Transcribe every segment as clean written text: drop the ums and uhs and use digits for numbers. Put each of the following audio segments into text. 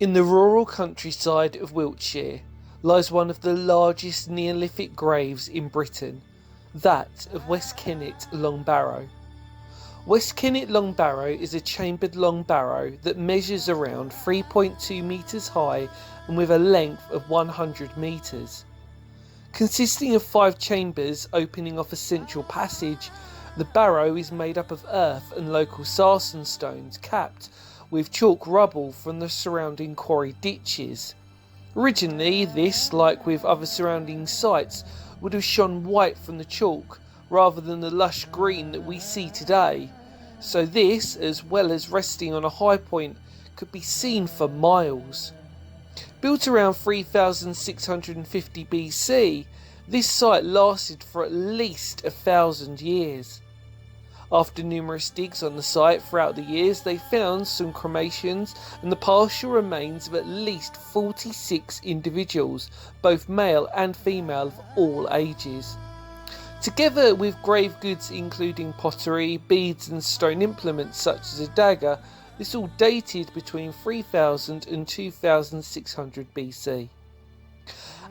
In the rural countryside of Wiltshire lies one of the largest Neolithic graves in Britain, that of West Kennet Long Barrow. West Kennet Long Barrow is a chambered long barrow that measures around 3.2 metres high and with a length of 100 metres. Consisting of 5 chambers opening off a central passage, the barrow is made up of earth and local sarsen stones capped with chalk rubble from the surrounding quarry ditches. Originally this, like with other surrounding sites, would have shone white from the chalk rather than the lush green that we see today, so this, as well as resting on a high point, could be seen for miles. Built around 3650 BC, this site lasted for at least 1,000 years. After numerous digs on the site throughout the years, they found some cremations and the partial remains of at least 46 individuals, both male and female of all ages. Together with grave goods including pottery, beads and stone implements such as a dagger, this all dated between 3000 and 2600 BC.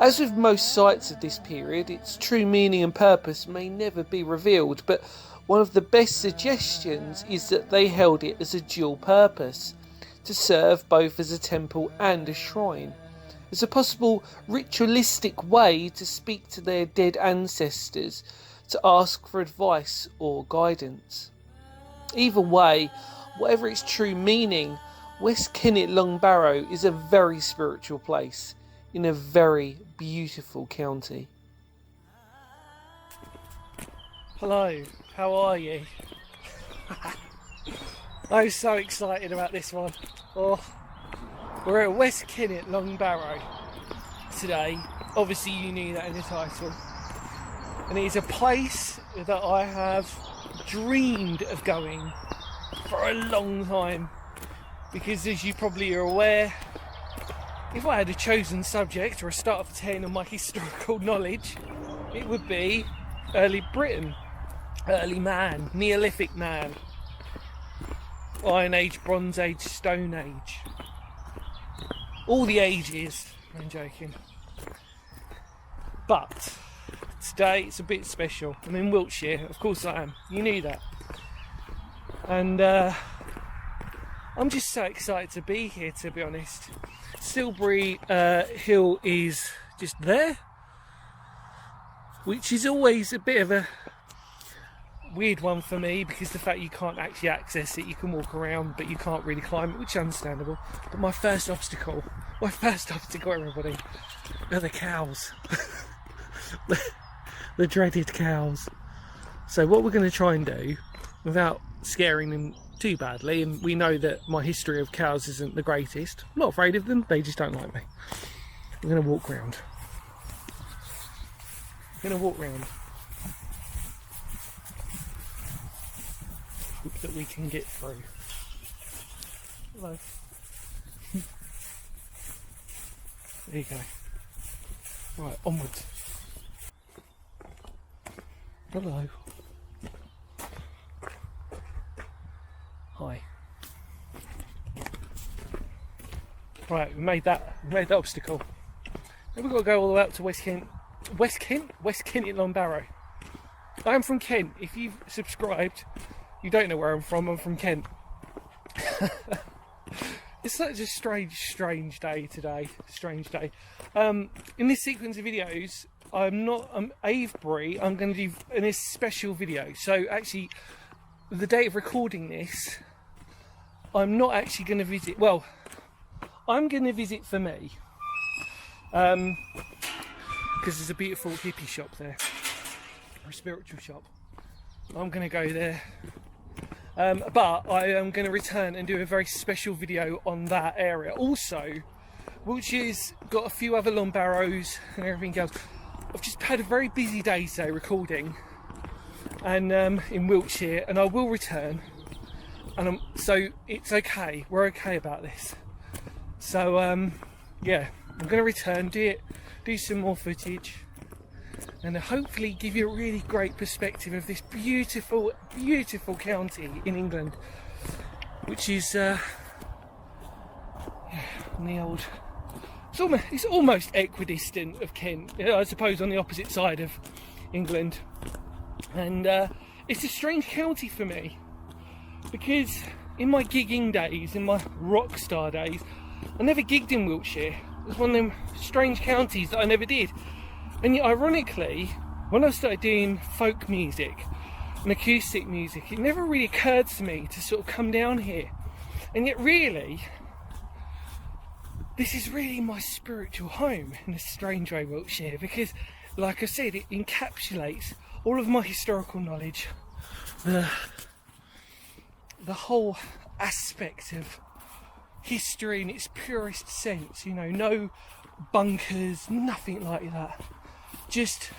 As with most sites of this period, its true meaning and purpose may never be revealed, but one of the best suggestions is that they held it as a dual purpose, to serve both as a temple and a shrine, as a possible ritualistic way to speak to their dead ancestors, to ask for advice or guidance. Either way, whatever its true meaning, West Kennet Long Barrow is a very spiritual place in a very beautiful county. Hello, how are you? I'm so excited about this one. Oh, we're at West Kennet Long Barrow today. Obviously you knew that in the title. And it is a place that I have dreamed of going for a long time. Because as you probably are aware, if I had a chosen subject or a start of 10 on my historical knowledge, it would be early Britain. Early man, Neolithic man, Iron Age, Bronze Age, Stone Age, all the ages. I'm joking, but today it's a bit special. I'm in Wiltshire, of course I am, you knew that, and I'm just so excited to be here, to be honest. Silbury Hill is just there, which is always a bit of a weird one for me, because the fact you can't actually access it, you can walk around but you can't really climb it, which is understandable. But my first obstacle everybody, are the cows. the dreaded cows. So what we're going to try and do, without scaring them too badly, and we know that my history of cows isn't the greatest, I'm not afraid of them, they just don't like me. I'm going to walk round. That we can get through. Hello. There you go. Right, onwards. Hello. Hi. Right, we made that obstacle. Now we've got to go all the way up to West Kennet Long Barrow. I am from Kent. If you've subscribed, you don't know where I'm from Kent. It's such a strange day today. Strange day. In this sequence of videos, I'm Avebury. I'm going to do a special video. So actually, the date of recording this, I'm not actually going to visit. Well, I'm going to visit for me, because there's a beautiful hippie shop there, or a spiritual shop. I'm going to go there. But I am going to return and do a very special video on that area. Also, Wiltshire's got a few other long barrows and everything else. I've just had a very busy day today recording, and in Wiltshire, and I will return. And so it's okay. We're okay about this. So yeah, I'm going to return, do some more footage, and hopefully give you a really great perspective of this beautiful county in England, which is on the old. It's almost equidistant of Kent, I suppose, on the opposite side of England, and it's a strange county for me because in my gigging days, in my rock star days, I never gigged in Wiltshire. It was one of them strange counties that I never did, and yet ironically, when I started doing folk music and acoustic music, it never really occurred to me to sort of come down here, and yet really this is really my spiritual home in a strange way, Wiltshire, because like I said, it encapsulates all of my historical knowledge, the whole aspect of history in its purest sense, you know, no bunkers, nothing like that, just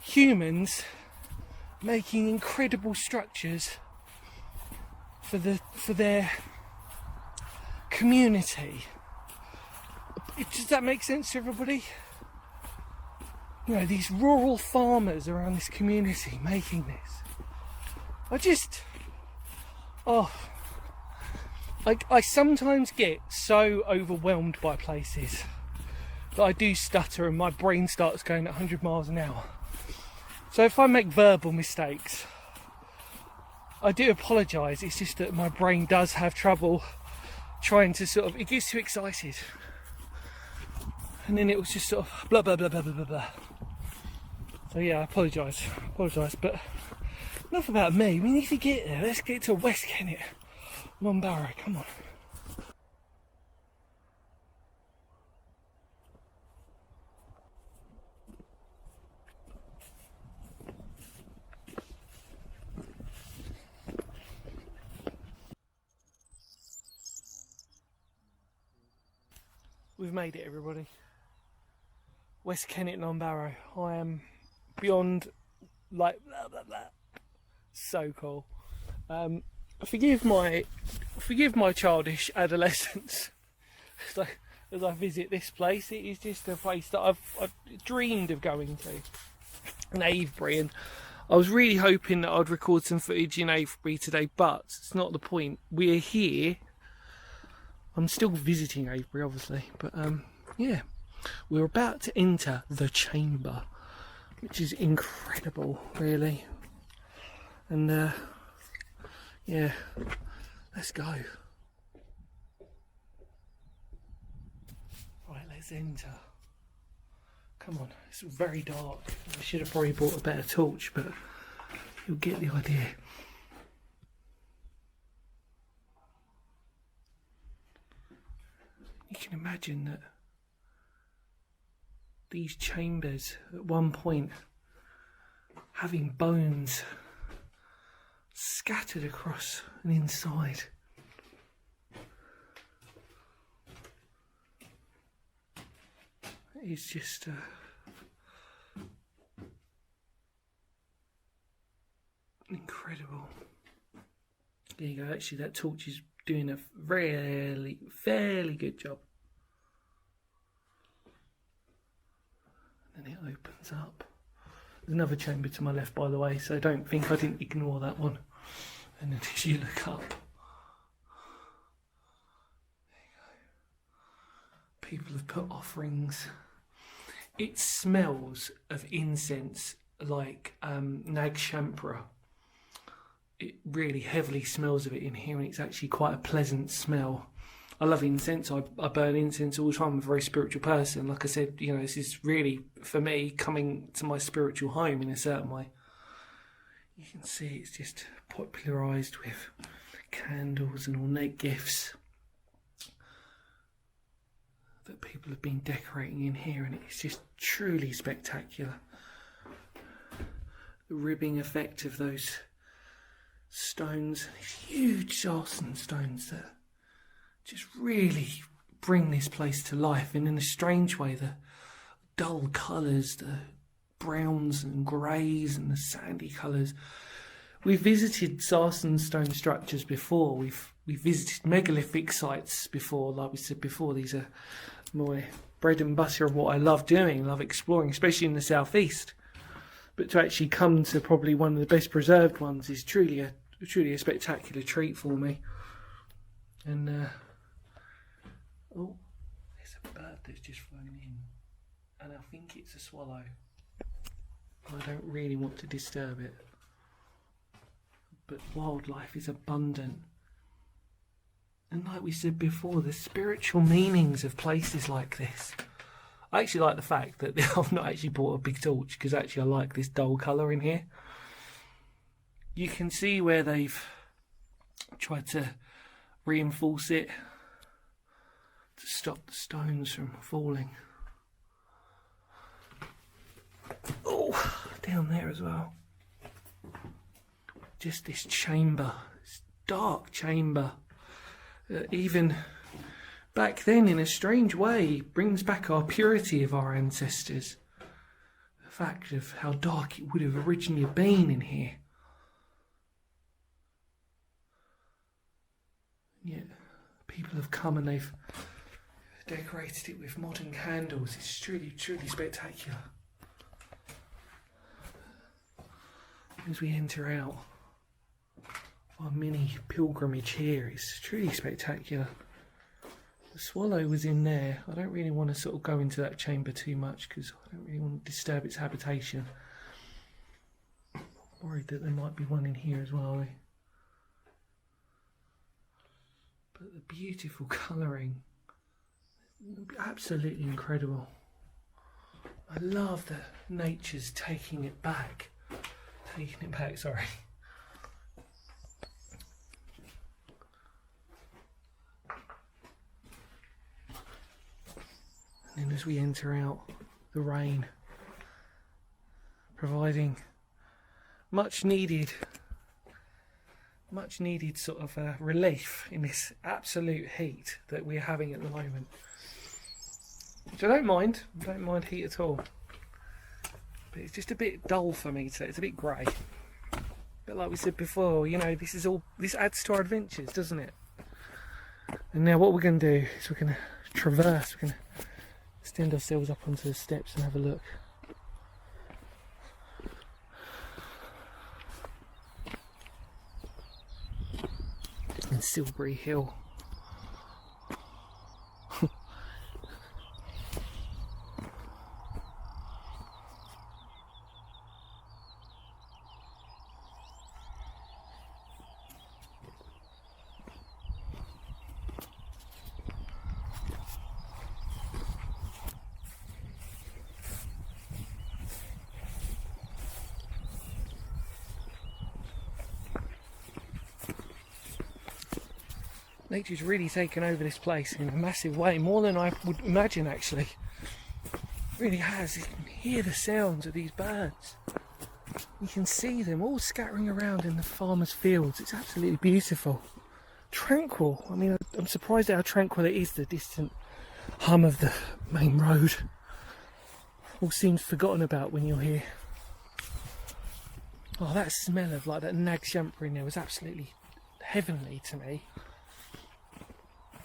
humans making incredible structures for their community. Does that make sense to everybody? You know, these rural farmers around this community making this. I sometimes get so overwhelmed by places that I do stutter and my brain starts going at 100 miles an hour. So if I make verbal mistakes, I do apologise. It's just that my brain does have trouble trying to sort of, it gets too excited, and then it was just sort of blah blah blah blah blah blah blah. So yeah, I apologise, but enough about me. We need to get there. Let's get to West Kennet, Barrow. Come on. We've made it, everybody. West Kennet, Barrow. I am beyond, like, blah, blah, blah. So cool. Forgive my childish adolescence as I visit this place. It is just a place that I've dreamed of going to, in Avebury, and I was really hoping that I'd record some footage in Avebury today, but it's not the point. We're here. I'm still visiting Avebury, obviously, but yeah, we're about to enter the chamber, which is incredible, really. And yeah, let's go. Right, let's enter. Come on, it's very dark. I should have probably brought a better torch, but you'll get the idea. You can imagine that these chambers at one point having bones scattered across and inside. It's just incredible. There you go. Actually, that torch is doing a fairly good job. And then it opens up. There's another chamber to my left, by the way, so don't think I didn't ignore that one. And then as you look up, there you go. People have put offerings. It smells of incense like nag shampra. It really heavily smells of it in here, and it's actually quite a pleasant smell. I love incense. I burn incense all the time. I'm a very spiritual person. Like I said, you know, this is really, for me, coming to my spiritual home in a certain way. You can see it's just popularised with candles and ornate gifts that people have been decorating in here, and it's just truly spectacular. The ribbing effect of those stones, these huge sarsen stones that just really bring this place to life, and in a strange way, the dull colours, the browns and greys and the sandy colours. We've visited sarsen stone structures before. We've visited megalithic sites before. Like we said before, these are my bread and butter of what I love doing, love exploring, especially in the southeast. But to actually come to probably one of the best preserved ones is truly a spectacular treat for me. And Oh, there's a bird that's just flown in, and I think it's a swallow. I don't really want to disturb it, but wildlife is abundant. And like we said before, the spiritual meanings of places like this. I actually like the fact that I've not actually bought a big torch, because actually I like this dull colour in here. You can see where they've tried to reinforce it to stop the stones from falling. Oh, down there as well. Just this chamber, this dark chamber. Even back then, in a strange way, brings back our purity of our ancestors. The fact of how dark it would have originally been in here. Yet people have come and they've decorated it with modern candles. It's truly, truly spectacular. As we enter out our mini pilgrimage here, it's truly spectacular. The swallow was in there. I don't really want to sort of go into that chamber too much because I don't really want to disturb its habitation. I'm worried that there might be one in here as well. But the beautiful colouring, absolutely incredible. I love that nature's taking it back. Sorry. And then as we enter out, the rain, providing much needed sort of relief in this absolute heat that we're having at the moment. Which I don't mind heat at all. But it's just a bit dull for me today. It's a bit grey. But like we said before, you know, this adds to our adventures, doesn't it? And now what we're going to do is we're going to traverse, we're going to extend ourselves up onto the steps and have a look. And Silbury Hill. Nature's really taken over this place in a massive way, more than I would imagine actually. It really has. You can hear the sounds of these birds. You can see them all scattering around in the farmers' fields. It's absolutely beautiful. Tranquil. I mean, I'm surprised at how tranquil it is, the distant hum of the main road. All seems forgotten about when you're here. Oh, that smell of like that nag shampoo in there was absolutely heavenly to me.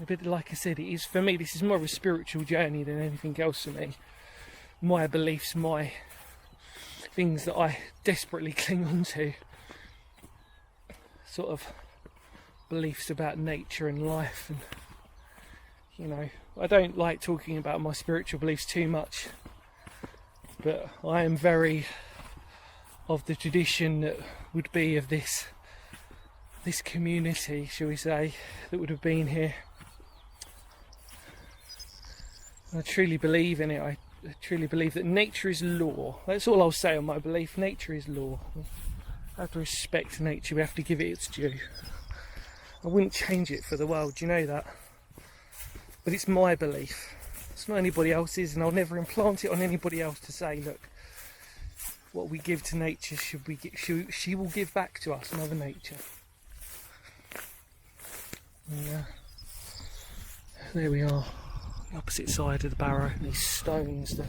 A bit like I said, it is for me, this is more of a spiritual journey than anything else for me. My beliefs, my things that I desperately cling on to. Sort of beliefs about nature and life, and you know, I don't like talking about my spiritual beliefs too much, but I am very of the tradition that would be of this community, shall we say, that would have been here. I truly believe in it. I truly believe that nature is law. That's all I'll say on my belief. Nature is law. We have to respect nature. We have to give it its due. I wouldn't change it for the world, you know that. But it's my belief. It's not anybody else's, and I'll never implant it on anybody else to say, look, what we give to nature, she will give back to us, Mother Nature. And, there we are. The opposite side of the Barrow, these stones that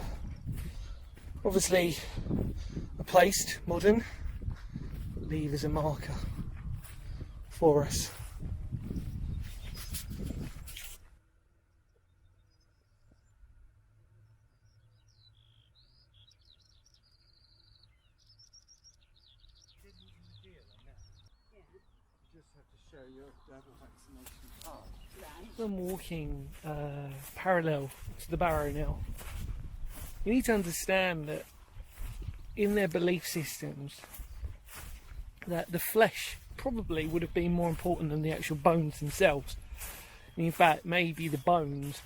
obviously are placed modern, but leave as a marker for us. just have to show your double vaccination card. I'm walking parallel to the Barrow now. You need to understand that in their belief systems, that the flesh probably would have been more important than the actual bones themselves. And in fact, maybe the bones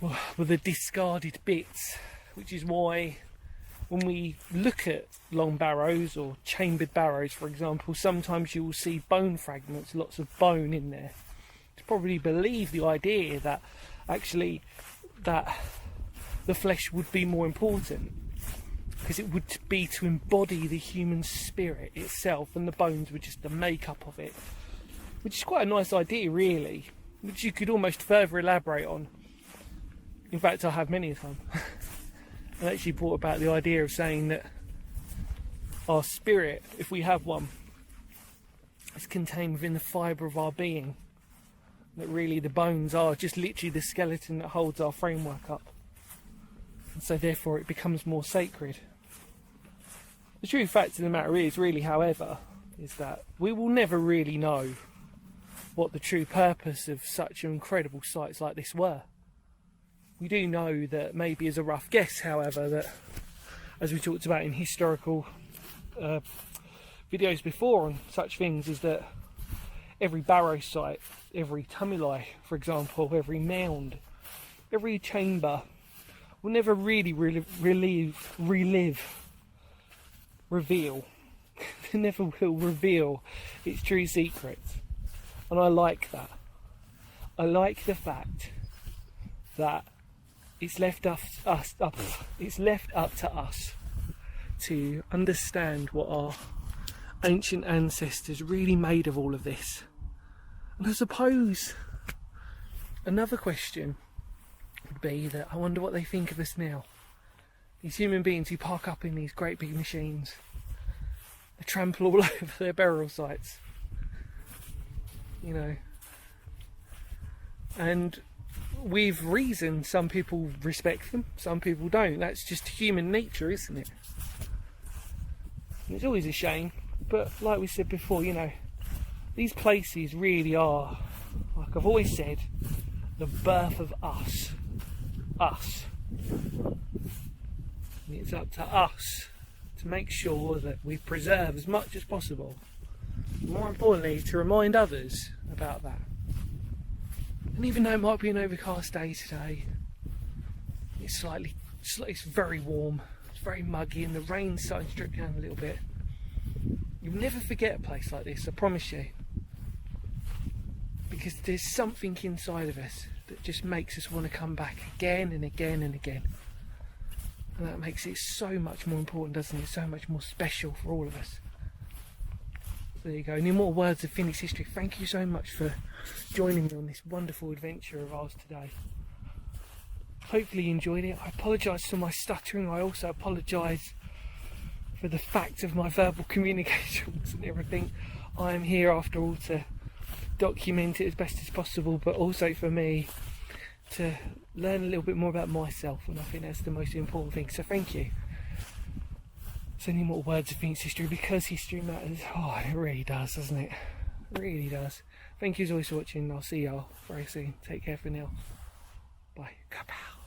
were the discarded bits, which is why when we look at long barrows or chambered barrows, for example, sometimes you will see bone fragments, lots of bone in there. To probably believe the idea that actually that the flesh would be more important, because it would be to embody the human spirit itself, and the bones were just the makeup of it, which is quite a nice idea really, which you could almost further elaborate on. In fact, I have many a time. I actually brought about the idea of saying that our spirit, if we have one, is contained within the fibre of our being, that really the bones are just literally the skeleton that holds our framework up, and so therefore it becomes more sacred. The true fact of the matter is really, however, is that we will never really know what the true purpose of such incredible sites like this were. We do know that, maybe as a rough guess, however, that as we talked about in historical videos before on such things, is that every barrow site, every tumuli, for example, every mound, every chamber will never really reveal it never will reveal its true secrets. And I like that. I like the fact that it's left up to us to understand what our ancient ancestors really made of all of this. And I suppose another question would be that I wonder what they think of us now. These human beings who park up in these great big machines, they trample all over their burial sites, you know. And with reason, some people respect them, some people don't. That's just human nature, isn't it? And it's always a shame, but like we said before, you know, these places really are, like I've always said, the birth of us. Us. And it's up to us to make sure that we preserve as much as possible. More importantly, to remind others about that. And even though it might be an overcast day today, it's very warm, it's very muggy, and the rain's starting to drip down a little bit. You'll never forget a place like this, I promise you. Because there's something inside of us that just makes us want to come back again and again and again. And that makes it so much more important, doesn't it? So much more special for all of us. There you go. Any more words of Phoenix history? Thank you so much for joining me on this wonderful adventure of ours today. Hopefully you enjoyed it. I apologise for my stuttering. I also apologise for the fact of my verbal communications and everything. I am here after all to document it as best as possible, but also for me to learn a little bit more about myself, and I think that's the most important thing. So thank you. So any more words of Phoenix history, because history matters. Oh, it really does, doesn't it? It really does. Thank you as always for watching. I'll see y'all very soon. Take care for now. Bye. Kapow.